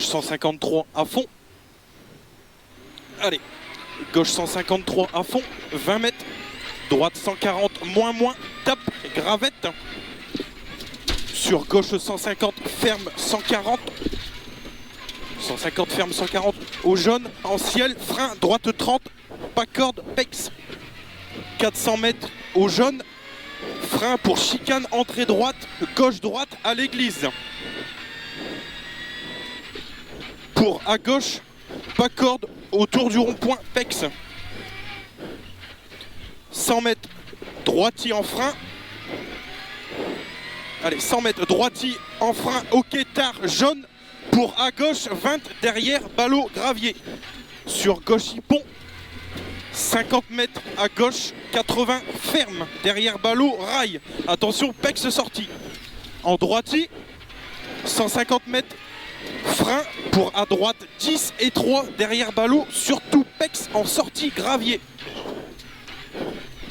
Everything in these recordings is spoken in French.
153 à fond. Allez, gauche 153 à fond, 20 mètres. Droite 140, moins, tape, gravette. Sur gauche 150, ferme 140. 150, ferme 140. Au jaune, en ciel, frein, droite 30, pas corde, pex. 400 mètres au jaune. Frein pour chicane, entrée droite, gauche-droite à l'église. Pour à gauche, pas corde, autour du rond-point, pex. 100 mètres, droitier en frein. Allez, 100 mètres, droitier en frein, ok, tard, jaune. Pour à gauche, 20, derrière, ballot, gravier. Sur gauche, pont. 50 mètres à gauche, 80, ferme. Derrière ballot, rail. Attention, pex sortie. En droitier, 150 mètres, frein. Pour à droite, 10 et 3. Derrière ballot, surtout pex en sortie, gravier.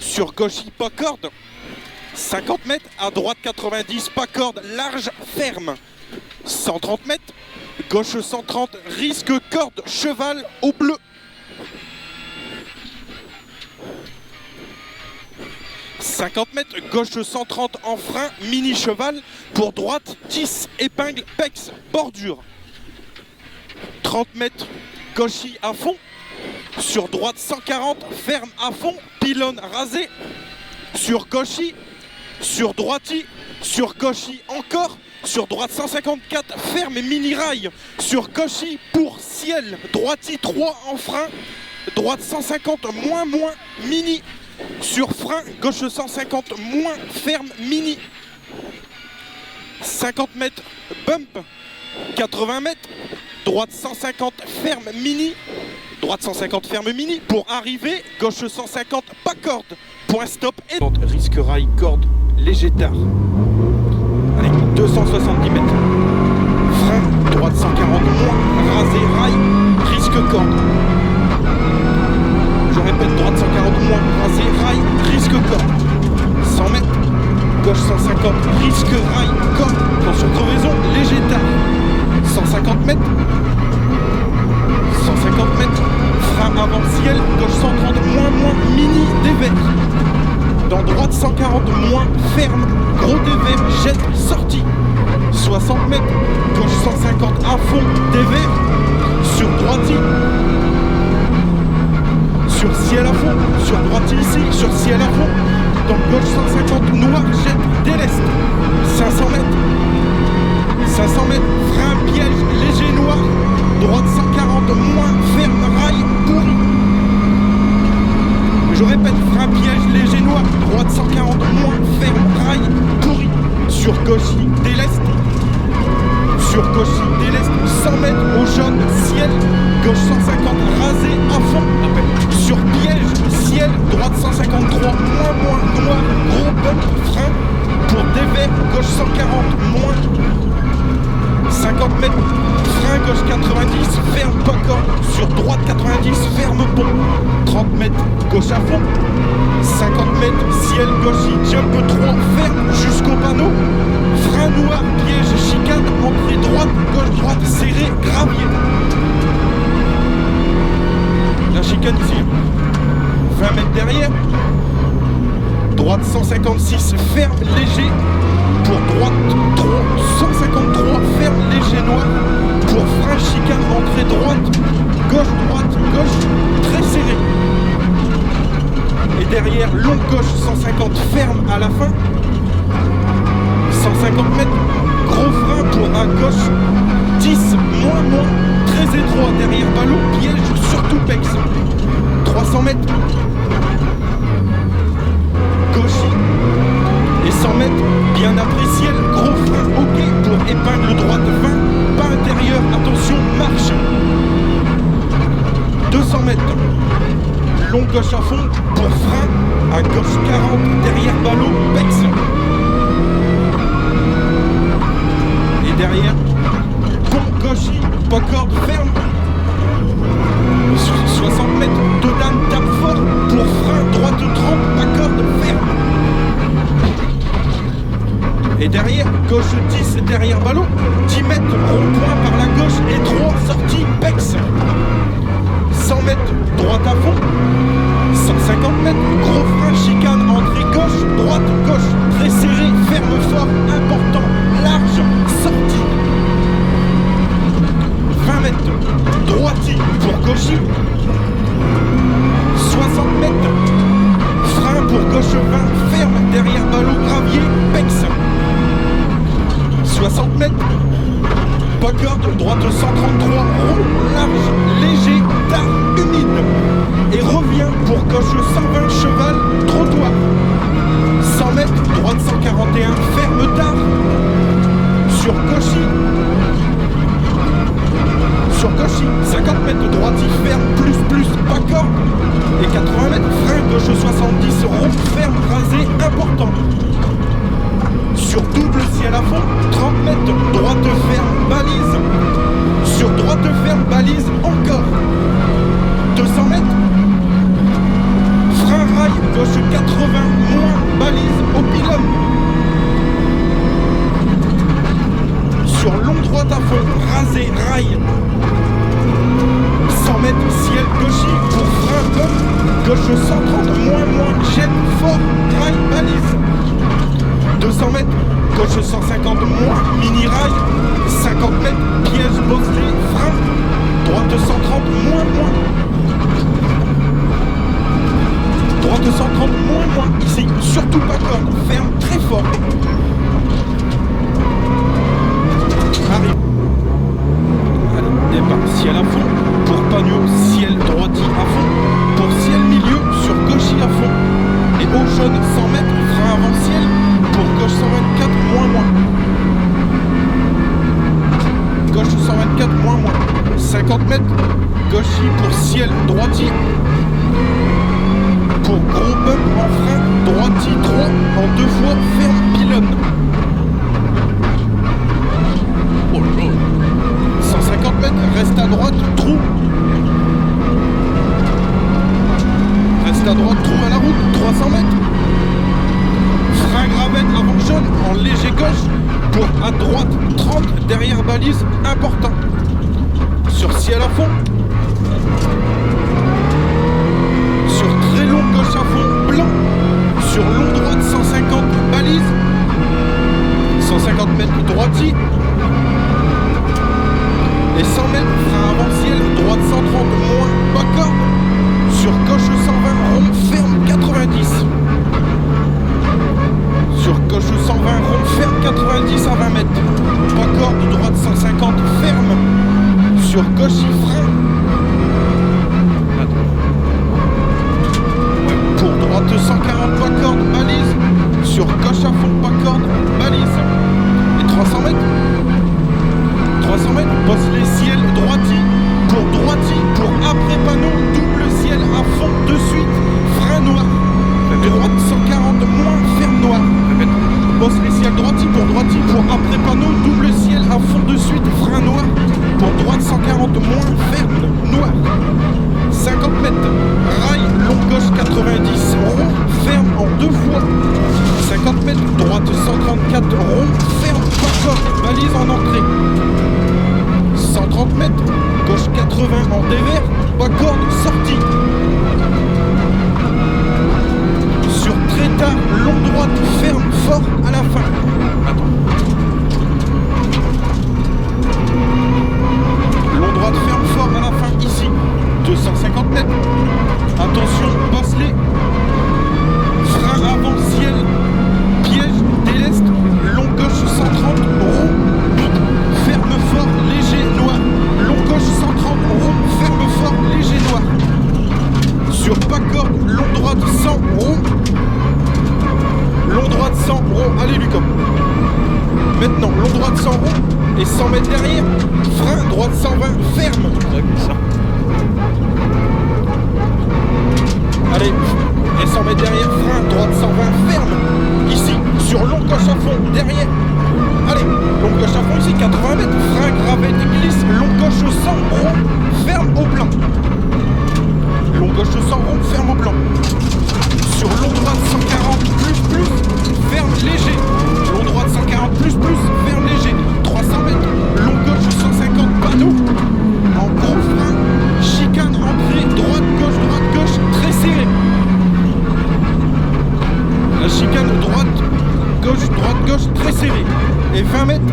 Sur gauche, pas corde. 50 mètres, à droite 90, pas corde, large, ferme. 130 mètres, gauche 130, risque, corde, cheval au bleu. 50 mètres, gauche 130 en frein, mini cheval. Pour droite, 10, épingle, pex, bordure. 30 mètres, gauche à fond. Sur droite 140, ferme à fond, pylône rasé. Sur gauche, sur droite, sur gauche encore. Sur droite 154, ferme et mini rail. Sur gauche pour ciel, droite 3 en frein. Droite 150, moins, mini. Sur frein, gauche 150, moins, ferme, mini. 50 mètres, bump. 80 mètres, droite 150, ferme, mini. Droite 150, ferme, mini. Pour arriver, gauche 150, pas corde. Point stop et risque rail, corde, léger tard. Allez, 270 mètres. Frein, droite 140, moins, rasé, rail, risque corde. Je répète, droite 140, moins, rasé, rail, risque corde. 100 mètres, gauche 150, risque rail, corde. Attention, crevaison, léger tard. 150 mètres. 150 mètres, frein avant ciel, gauche 130, moins, mini, dévers. Dans droite 140, moins, ferme, gros dévers, jette, sortie. 60 mètres, gauche 150, à fond, dévers. Sur droite, sur ciel à fond, sur droite ici, sur ciel à fond. Dans gauche 150, noir, jette, déleste. 500 mètres. 500 mètres, frein, piège, léger noir. Droite 140, moins, ferme, rail, pourri. Je répète, frein, piège, léger noir. Droite 140, moins, ferme, rail, pourri. Sur gauche, déleste. Sur gauche, déleste. 100 mètres au jaune, ciel. Gauche 150, rasé, à fond. Sur piège, ciel. Droite 153, moins, noir. Gros bump, frein. Pour dévers, gauche 140, moins. 50 mètres, frein gauche 90, ferme pas corde. Sur droite 90, ferme pont. 30 mètres, gauche à fond. 50 mètres, ciel gauche, jump 3, ferme jusqu'au panneau. Frein noir, piège, chicane, entrée droite, gauche droite, serré, gravier. La chicane ici, 20 mètres derrière. Droite 156, ferme, léger. Pour droite 153, ferme, léger noir. Pour frein, chicane, entrée droite, gauche, très serré. Et derrière, long gauche 150, ferme à la fin. 150 mètres, gros frein pour à gauche, 10, moins, très étroit. Derrière ballon, piège, surtout pex. 300 mètres. Gauche et 100 mètres, bien apprécié, gros frein, ok, pour épingle droite 20, pas intérieur, attention, marche. 200 mètres, long gauche à fond, pour frein, à gauche 40, derrière ballot, pex. Et derrière, pont gauche, pas corde, ferme. 60 mètres, deux dames, tape fort, pour frein, droite 30, pas corde, ferme. Et derrière, gauche 10, derrière ballon, 10 mètres, rond-point par la gauche et 3, Cauchy. 60 mètres. Frein pour gauche 20, ferme, derrière ballot gravier, Pex. 60 mètres. Pas corde, droite 133, rond, large, léger, tard, humide. Et revient pour gauche 120, cheval, trottoir. 100 mètres, droite 141, ferme, tard. Sur Cauchy. Sur Cauchy, 50 mètres, droite y ferme, plus, pas corde. Et 80 mètres, frein, gauche 70, rond, ferme, rasé, important. Sur double ciel à fond, 30 mètres, droite ferme, balise. Sur droite ferme, balise, encore. 200 mètres. Frein rail, gauche 80, moins, balise au pylône. Sur long droite à fond, rasé, rail. 100 mètres, ciel Cauchy pour frein comme. Gauche 130, moins, jette, fort, rail, balise. 200 mètres, gauche 150 moins, mini rail, 50 mètres, piège bossé, frein, droite 130 moins, droite 130 moins, ici, surtout pas corde, ferme très fort. Arrive. Allez, départ, ciel à fond, pour panneau, ciel droiti à fond, pour ciel milieu, sur Cauchy à fond, et au jaune 100 mètres, frein avant ciel, pour gauche 124, moins. Gauche 124, moins. 50 mètres, Cauchy pour ciel, droitier. Pour gros bump en frein, droitier 3, en 2 fois, ferme, pylône. Oh là là. 150 mètres, reste à droite, trou. Reste à droite, trou à la route, 300 mètres. Frein gravette avant jaune en léger gauche pour à droite 30 derrière balise important. Sur ciel à fond. Sur très long gauche à fond blanc. Sur long droite 150 balise. 150 mètres droitier. Et 100 mètres frein avant ciel droite 130 moins pas corde. Sur gauche 120 rond ferme 90. Sur gauche 120, rond, ferme 90 à 20 mètres. Pas corde, droite 150, ferme. Sur Cauchy, frein. Pour droite 140, pas corde, balise. Sur gauche à fond, pas corde, balise. Et 300 mètres. 300 mètres, bosse les ciels, droitier. Pour après panneau, double ciel à fond de suite. Frein noir. Droite 140, moins, ferme noir. Bosse les ciels droitier pour après panneau, double ciel à fond de suite, frein noir. Pour droite 140 moins, ferme noir. 50 mètres, rail, long gauche 90, rond, ferme en 2 fois. 50 mètres, droite 134, rond, ferme, pas corde, balise en entrée. 130 mètres, gauche 80 en dévers, pas corde, sortie. Sur très tard, long droite, ferme, fort à la fin. Attends. Long droite, ferme, fort à la fin, ici. 250 mètres. Attention, passe-les. Frein avant, ciel. Piège, déleste. Long gauche, 130, rond. Ferme fort, léger, noir. Long gauche, 130, rond. Ferme fort, léger, noir. Sur pas corde, long droite 100, rond. Long droite 100, rond. Allez Lucas. Maintenant, long droite 100, rond. Et 100 mètres derrière. Frein, droite 120, ferme. Allez. Et 100 mètres derrière, frein, droite 120, ferme. Ici, sur long gauche à fond, derrière. Allez, long gauche à fond ici, 80 mètres. Frein, gravette, glisse, long gauche 100, rond. Ferme au blanc. Long gauche 100 rond, ferme au blanc. Sur long droite 140 plus, ferme léger. Long droite 140 plus, ferme léger. 300 mètres, long gauche 150 panneau. En gros frein, chicane entrée, droite gauche, très serré. La chicane droite gauche, très serré. Et 20 mètres,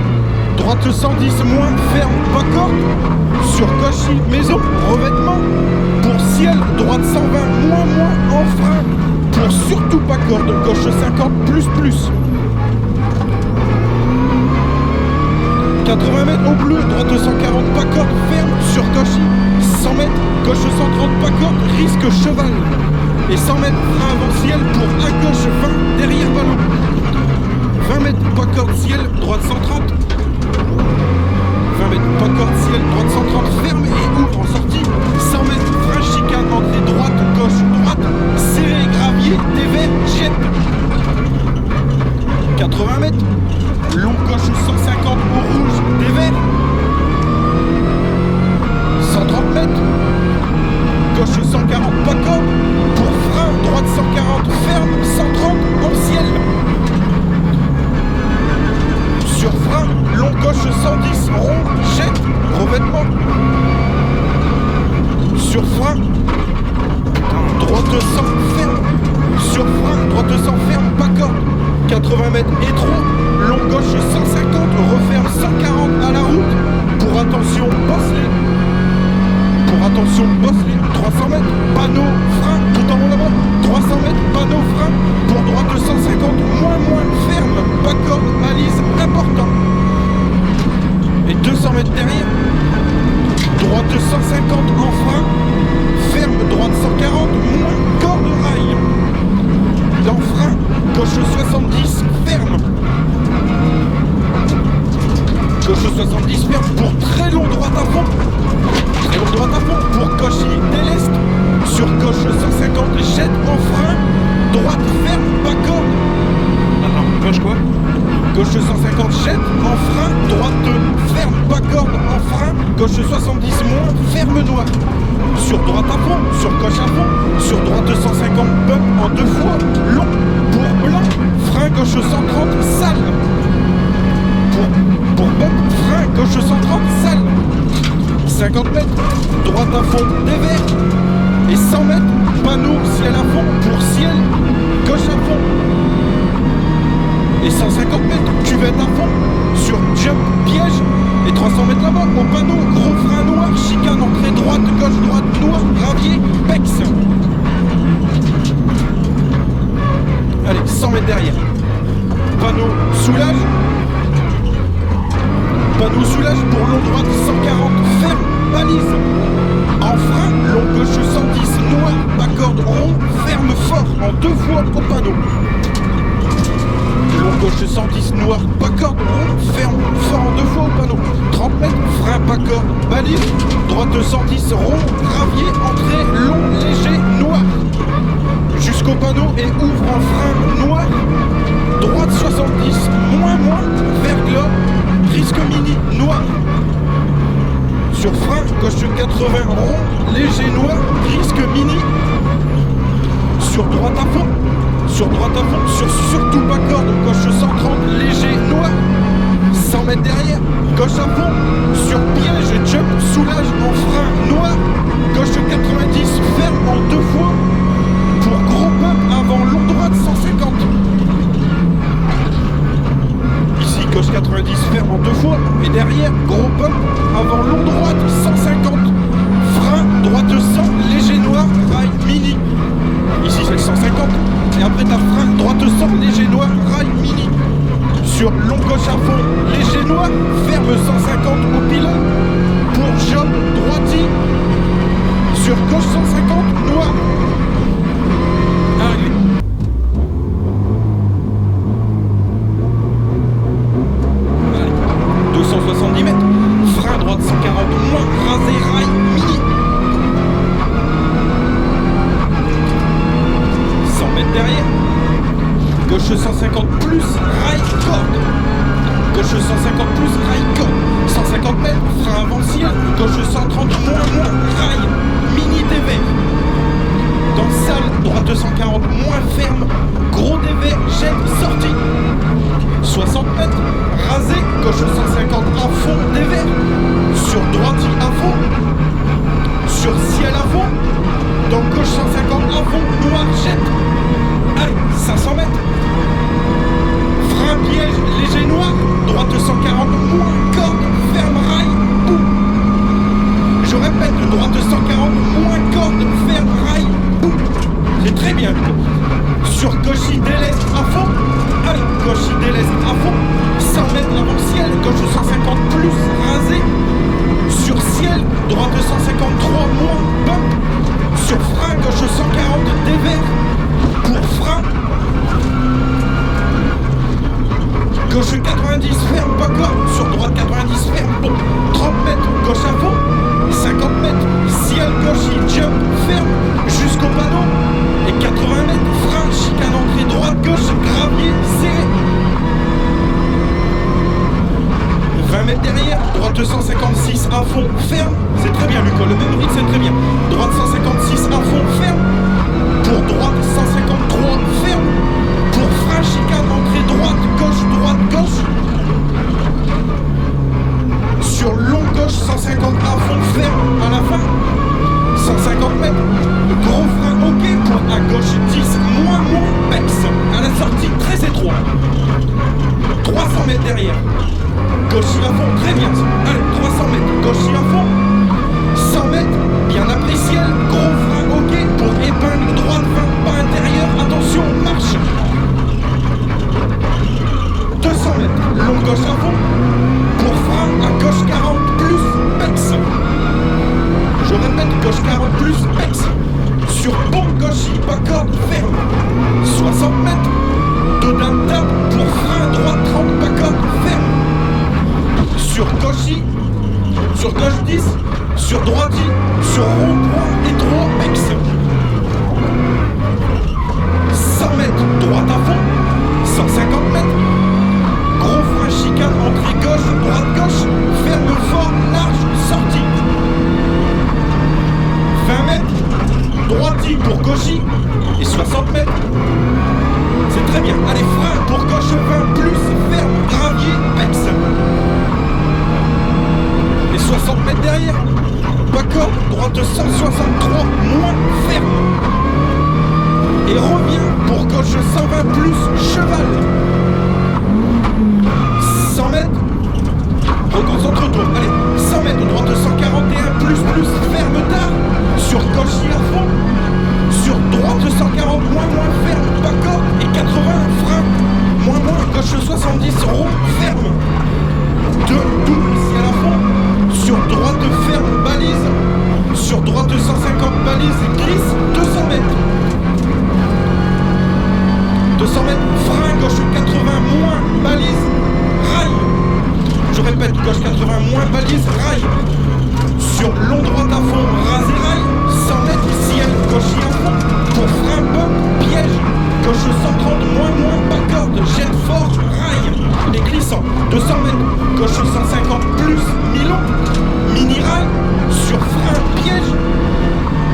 droite 110 moins, ferme, pas corde. Sur Cauchy, maison, revêtement. Pour ciel, droite 120, moins, en frein. Pour surtout pas corde, gauche 50, plus. 80 mètres au bleu, droite 140, pas corde, ferme. Sur Cauchy, 100 mètres, gauche 130, pas corde, risque cheval. Et 100 mètres, frein avant ciel pour à gauche 20, derrière ballon. 20 mètres, pas corde, ciel, droite 130. 20 mètres, pas corde, ciel, droite 130, ferme et ouvre en sortie. 100 mètres, frein chicane, entrée droite, gauche, droite, serré, gravier, dévers, jette. 80 mètres, long gauche 150 au rouge, dévers. 130 mètres, gauche 140, pas corde, pour frein, droite 140, ferme, 130, en ciel. Sur frein, long gauche 110, rond, jette, revêtement. Sur frein, droite 100, ferme. Sur frein, droite 100, ferme, pas corde. 80 mètres étroit, long gauche 150, referme 140 à la route. Pour attention, bosselet. Pour attention, bosselet, 300 mètres, panneau, frein, tout en haut là-bas. 300 mètres, panneau, frein. Pour droite 150, moins, ferme, pas corde, balise, important. Et 200 mètres derrière, droite 150 en frein, ferme, droite 140, moins, corde, rail. Dans frein, gauche 70, ferme. Gauche 70, ferme pour très long droite à fond. Très long droite à fond pour Cauchy, déleste. Sur gauche 150, jette en frein. Droite ferme, pas corde. Attends, gauche quoi? Gauche 150, jette en frein. Droite ferme, pas corde en frein. Gauche 70, moins, ferme noir. Sur droite à fond, sur gauche à fond. Sur droite 150, bump en 2 fois. Long pour blanc. Frein gauche 130, sale. Pour bump, frein gauche 130, sale. 50 mètres, droite à fond, dévers. Et 100 mètres, panneau, ciel à fond, pour ciel, gauche à fond. Et 150 mètres, cuvette à fond, sur jump, piège. Et 300 mètres là-bas, au panneau, gros frein noir, chicane, entrée droite, gauche, droite, noir, gravier, pex. Allez, 100 mètres derrière. Panneau, soulage. Panneau soulage pour long droite 140, ferme, balise. En frein, long gauche 110, noir, pas corde, rond, ferme fort en 2 fois au panneau. Long gauche 110, noir, pas corde, rond, ferme fort en 2 fois au panneau. 30 mètres, frein, pas corde, balise. Droite 110, rond, gravier, entrée, long, léger, noir. Jusqu'au panneau et ouvre en frein noir. Droite 70, moins, verglas. Risque mini, noir. Sur frein, gauche 80, rond, léger, noir, risque mini. Sur droite à fond, sur surtout pas corde, gauche 130, léger, noir. 100 mètres derrière, gauche à fond, sur piège, jump, soulage, en frein, noir. Gauche 90, ferme en 2 fois. Pour gros pump avant, long droite 150. Gauche 90, ferme en 2 fois, et derrière, gros pump, avant long droite, 150, frein, droite 100, léger noir, rail mini, ici c'est le 150, et après t'as frein, droite 100, léger noir, rail mini, sur long gauche à fond, léger noir, ferme 150 au pylône, pour jaune, droiti, sur gauche 150, noir, arrivé. 270 mètres, frein droite 140, moins, rasé, rail, mini. 100 mètres derrière, gauche 150 plus, rail, corde. Gauche 150 plus, rail, corde. 150 mètres, frein avant ciel, gauche 130, moins, rail, mini dévers. Dans salle, droite 240, moins ferme, gros dévers, jette, sortie. 60 mètres, rasé, gauche 150 à fond, dévers. Sur droite à fond. Sur ciel à fond. Dans gauche 150 à fond, noir, jette. Allez, 500 mètres. Frein, piège, léger noir. Droite 140, moins, corde, ferme, rail, boum. droite, gauche, gravier, serré. 20 mètres derrière, droite 156 à fond, ferme. C'est très bien, Lucas, le même rythme, c'est très bien. Droite 156 à fond, ferme. Pour droite 153, ferme. Pour frein, chicane, entrée droite, gauche. Sur long gauche 150 à fond, ferme à la fin. 150 mètres, gros frein ok pour à gauche 10, moins, pex. À la sortie, très étroit. 300 mètres derrière. Gauche à fond, très bien. Allez, 300 mètres, gauche à fond. 100 mètres, bien après ciel, gros frein ok pour épingle droite, pas intérieur, attention, marche. 200 mètres, long gauche à fond. Pour frein à gauche 40 plus pex. Je répète, gauche 40 plus pex. Sur pont gauche, pas corde, ferme. 60 mètres, dedans de table pour frein droite 30, pas corde, ferme. Sur gauche 10, sur droite 10, sur rond droit et droit pex. 100 mètres, droite à fond. 150 mètres, gros frein chicane, entrée gauche, droite, ferme fort, large, sortie. 20 mètres, droite pour gauche et 60 mètres. C'est très bien. Allez, frein pour gauche 20 plus, ferme, gravier, pex. Et 60 mètres derrière, pas corde, droite 163, moins, ferme. Et revient pour gauche 120 plus, cheval. 100 mètres, reconcentre-toi, allez, 100 mètres, droite 141, plus, ferme tard, sur gauche à fond, sur droite 140, moins, ferme, pas corde, et 80, frein, moins, gauche 70, rond, ferme, 2, double ciel à fond, sur droite ferme, balise, sur droite 150, balise, glisse, 200 mètres. 200 mètres, frein, gauche 80, moins, balise, rail. Je répète, gauche 80, moins, balise, rail. Sur long droite à fond, rasé rail. 100 mètres, ciel, gauche à fond. Pour frein, bump, piège. Gauche 130, moins, pas corde, jette fort, rail. Et glissant. 200 mètres, gauche 150, plus, mi-long. Mini rail. Sur frein, piège.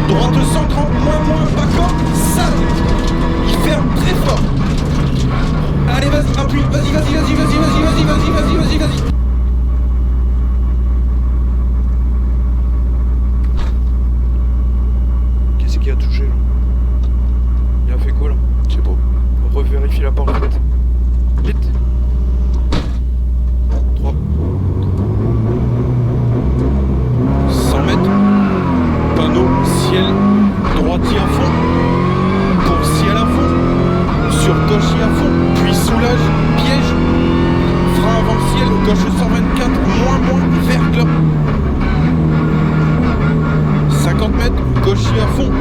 Droite 130, moins, pas corde, sale. Il ferme très fort. Allez, vas-y, appuie, vas-y. Qu'est-ce qui a touché là? Il a fait quoi là? Je sais pas. Revérifie la porte vite. Vite. 3. 100 mètres, panneau, ciel, droitier à fond, pour ciel à fond, sur gauche à fond, puis soulage, piège, frein avant ciel, gauche 124, moins, verglas. 50 mètres, gauche à fond,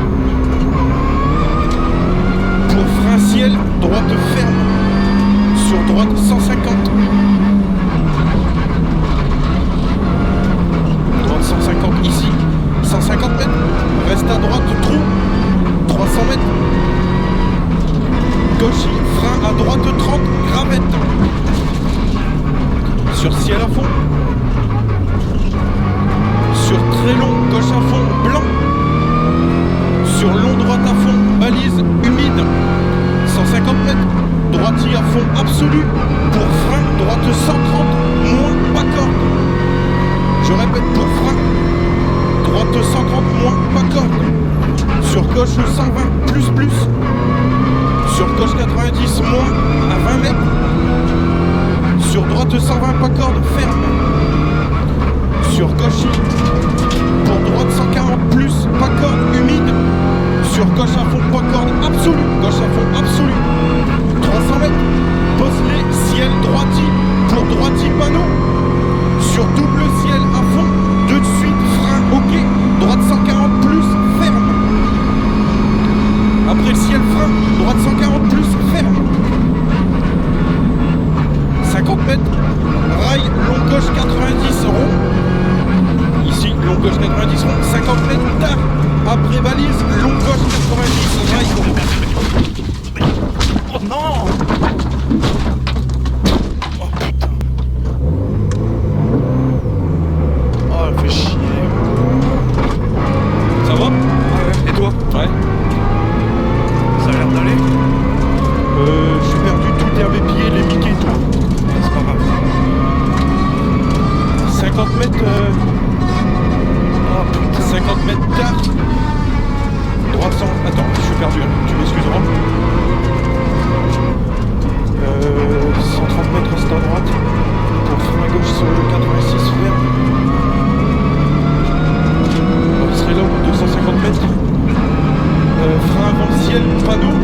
pour frein ciel, droite ferme, sur droite 150. Droite 150 ici, 150 mètres, reste à droite, trou, 300 mètres, gauche, frein à droite 30, gravette, sur ciel à fond, sur très long, gauche à fond, blanc, sur long droite à fond, balise, humide, 150 mètres, droitier à fond absolu, pour frein, droite 130, moins, pas corde. Je répète, pour frein, droite 130, moins, pas corde. Sur gauche 120, plus. Sur gauche 90, moins, à 20 mètres. Sur droite 120, pas corde, ferme. Sur gauche, pour droite 140, plus, pas corde, humide. Sur gauche à fond, pas corde, absolu. Gauche à fond, absolu. 300 mètres, pose-les, ciel, droitier, pour droitier, panneau. Sur double ciel à fond, de suite, frein, ok, droite 140 plus, ferme. Après le ciel, frein, droite 140 plus, ferme. 50 mètres, rail, long gauche 90 rond. Ici, long gauche 90 rond, 50 mètres, tard. Après balise, long gauche 90, rail. non. Oh putain. Oh, elle fait chier. Ça va? Et toi? Ouais. Ça a l'air d'aller? J'ai perdu tout herbe épillé, les Mickey et tout. C'est pas grave. 50 mètres... Oh putain. 50 mètres tard. Droite sans... Attends, je suis perdu, hein. Tu m'excuseras. 130 mètres reste à droite. Pour frein à gauche sur le 86 ferme. Il serait là au 250 mètres. Frein avant ciel, panneau.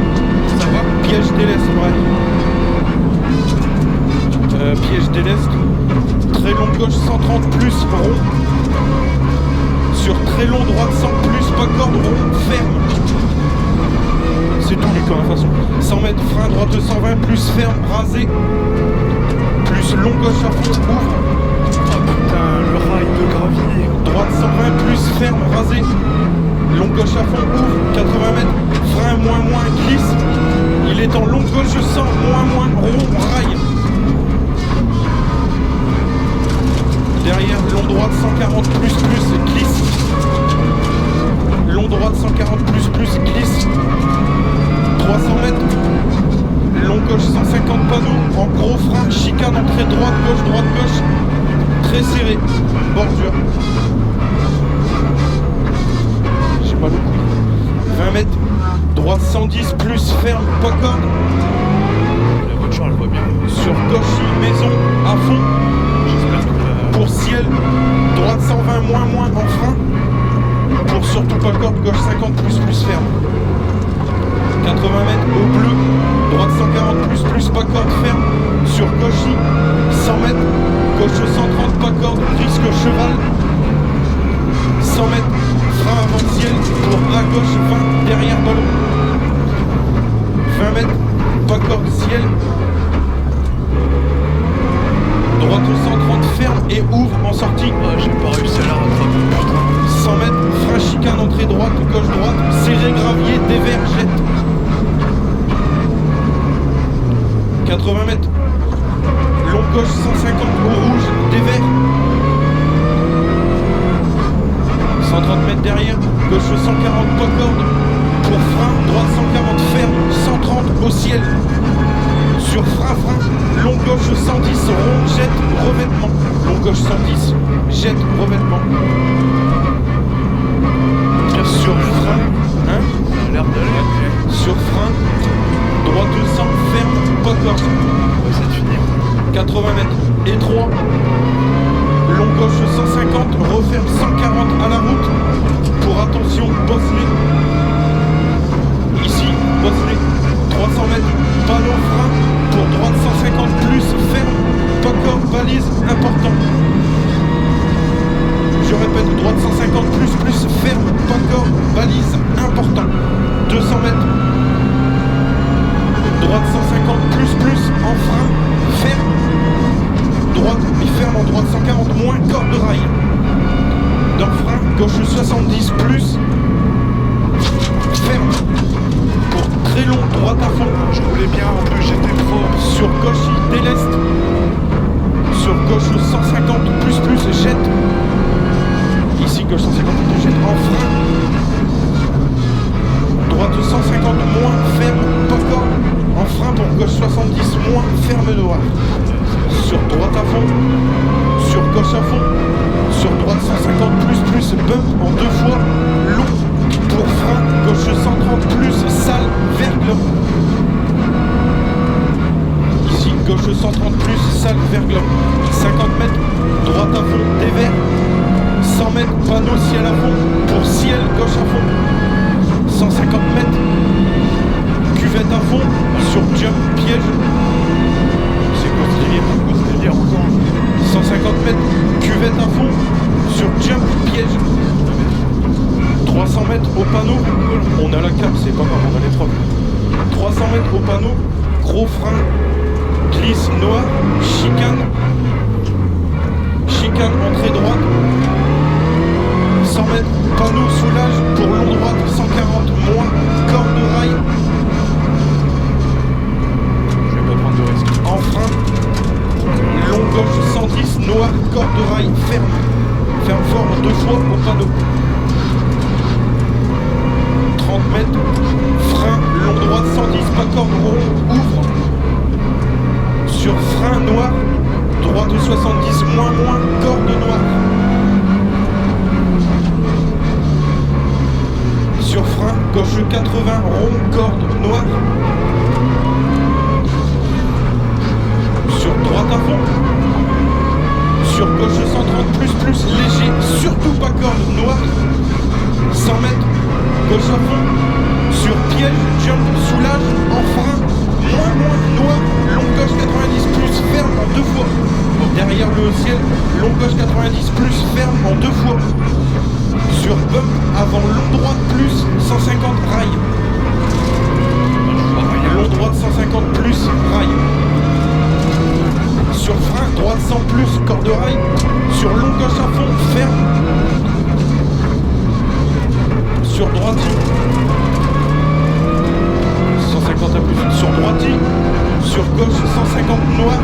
Ça va? Piège déleste, ouais. Piège déleste. Très long gauche 130 plus rond. Sur très long droite 100 plus, pas corde, rond, ferme. C'est tout lui quand même, de toute façon. 100 mètres, frein droite 220 plus ferme, rasé. Plus long gauche à fond, ouvre. Oh putain, le rail de gravier. Droite 120 plus ferme, rasé. Long gauche à fond, ouvre. 80 mètres, frein moins, glisse. Il est en long gauche 100, moins, rond, rail. Derrière, long droite 140 plus, glisse. Long droite 140 plus, glisse. 300 mètres. Long gauche 150 panneaux. En gros frein, chicane, entrée droite, gauche. Très serré. Bordure. J'ai mal au cou. 20 mètres. Droite 110 plus, ferme, pas corde. La voiture, elle voit bien. Sur gauche, maison, à fond. J'espère que Pour ciel, droite 120 moins en frein. Pour surtout pas corde, gauche 50 plus ferme. 80 mètres au bleu, droite 140 plus pas corde ferme. Sur gauche 100 mètres, gauche 130 pas corde, risque cheval. 100 mètres, frein avant ciel pour à gauche 20 derrière ballon. 20 mètres, pas corde ciel. Droite 130 ferme et ouvre en sortie. oh, j'ai pas réussi à la rattraper, putain. 100 mètres, frein chicane, entrée droite, gauche droite, serré gravier, dévers, jette. 80 mètres, long gauche 150 au rouge, dévers. 130 mètres derrière, gauche 140 pas corde. Pour frein, droite 140 ferme, 130 au ciel. Sur frein, long gauche 110, rond, jette, revêtement. Long gauche 110, jette, revêtement. Sur frein, hein? Ça a l'air d'aller. Sur frein, droite 200, ferme, pas corde. Ouais, c'est fini. 80 mètres, étroit. Long gauche 150, referme 140 à la route. Pour attention, Bosley. Ici, Bosley. 300 mètres, panneau frein. Pour droite 150 plus, ferme, pas corde, balise, important. Je répète, droite 150 plus, ferme, pas corde, balise, important. 200 mètres. Droite 150 plus, en frein, ferme. Droite, il ferme en droite 140 moins, corde de rail. Dans le frein, gauche 70 plus, ferme. Pour très long, droite à fond. Je roulais bien, en plus j'étais fort. Sur gauche, il déleste. Sur gauche 150 plus, jette. Ici, gauche 150 plus, jette en frein. Droite 150 moins, ferme, pas corde. En frein pour gauche 70 moins, ferme droit. Sur droite à fond. Sur gauche à fond. Sur droite 150 plus, bump en deux fois, long. Pour frein, gauche 130 plus, sale, verglas. Ici, gauche 130 plus, sale, verglas. 50 mètres, droite à fond, dévers. 100 mètres, panneau ciel à fond. Pour ciel, gauche à fond. 150 mètres, cuvette à fond. Sur jump, piège. C'est quoi ce délire? Quoi ce délire encore? 150 mètres, cuvette à fond. Sur jump, piège. 300 mètres au panneau, on a la cape, c'est pas grave, on a les preuves. 300 mètres au panneau, gros frein, glisse noir, chicane, entrée droite. 100 mètres, panneau soulage pour long droite, 140 moins, corde de rail. mètres. Frein long droit 110, pas corde rond, ouvre. Sur frein noir, droite 70, moins, corde noire. Sur frein, gauche 80, rond, corde noire. Sur droite à fond. Sur gauche 130, plus, léger, surtout pas corde noire. 100 mètres, gauche à fond. Sur piège, jump, soulage, en frein, moins, noir, long gauche 90, plus, ferme en 2 fois. Derrière le ciel, long gauche 90, plus, ferme en 2 fois. Sur bump, avant long droite, plus, 150, rail. Long droite 150, plus, rail. Sur frein, droite 100 plus, corde rail. Sur long gauche à fond, ferme. Sur droite, 150 à plus. Sur droite, sur gauche 150 noir.